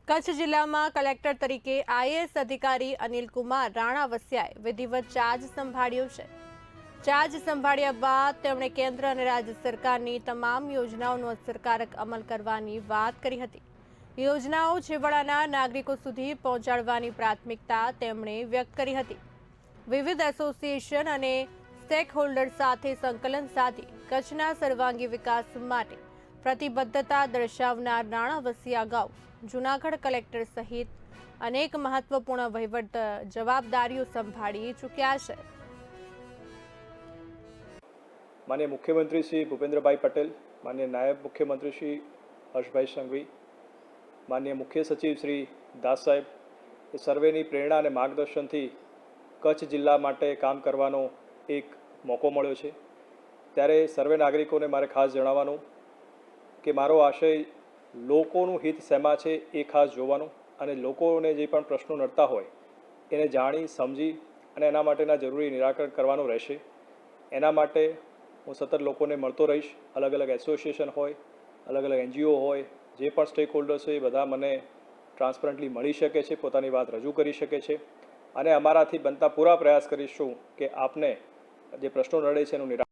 કચ્છ જિલ્લામાં કલેક્ટર તરીકે આઈએએસ અધિકારી અનિલકુમાર રાણાવસિયાએ વિધિવત ચાર્જ સંભાળ્યો છે। ચાર્જ સંભાળ્યા બાદ તેમણે કેન્દ્ર અને રાજ્ય સરકારની તમામ યોજનાઓનો અસરકારક અમલ કરવાની વાત કરી હતી। યોજનાઓ છેવાડાના નાગરિકો સુધી પહોંચાડવાની પ્રાથમિકતા તેમણે વ્યક્ત કરી હતી। વિવિધ એસોસિએશન અને સ્ટેકહોલ્ડર સાથે સંકલન સાધી કચ્છના સર્વાંગી વિકાસ માટે પ્રતિબદ્ધતા દર્શાવનાર રાણાવસિયા અગાઉ જૂનાગઢ કલેક્ટર સહિત અનેક મહત્વપૂર્ણ વહીવટ જવાબદારીઓ સંભાળી ચૂક્યા છે। माननीय मुख्यमंत्री श्री भूपेन्द्रभाई पटेल, माननीय नायब मुख्यमंत्री श्री हर्षभाई संघवी, माननीय मुख्य सचिव श्री दास साहेब ए सर्वेनी प्रेरणा और मार्गदर्शन थी कच्छ जिल्ला माटे काम करवानो एक मौको मळ्यो छे। त्यारे सर्वे नागरिकों ने मारे खास जणाववानुं के मारो आशय लोकोनुं हित शेमां छे ए खास जोवानुं अने लोकोने जे पण प्रश्नो नडता होय एने जाणी समजी अने एना माटेना जरूरी निराकरण करवानुं रहेशे। एना माटे हूँ सतत लोकोने मळतो रहीश। अलग अलग एसोसिएशन होय, अलग अलग एनजीओ होय, जे पण स्टेक होल्डर्स होय बधा मने ट्रांसपरंटली मळी शके छे, पोतानी वात रजू करी शके छे अने अमाराथी बनता पूरा प्रयास करीशुं के आपने जे प्रश्नो नडे छे एनुं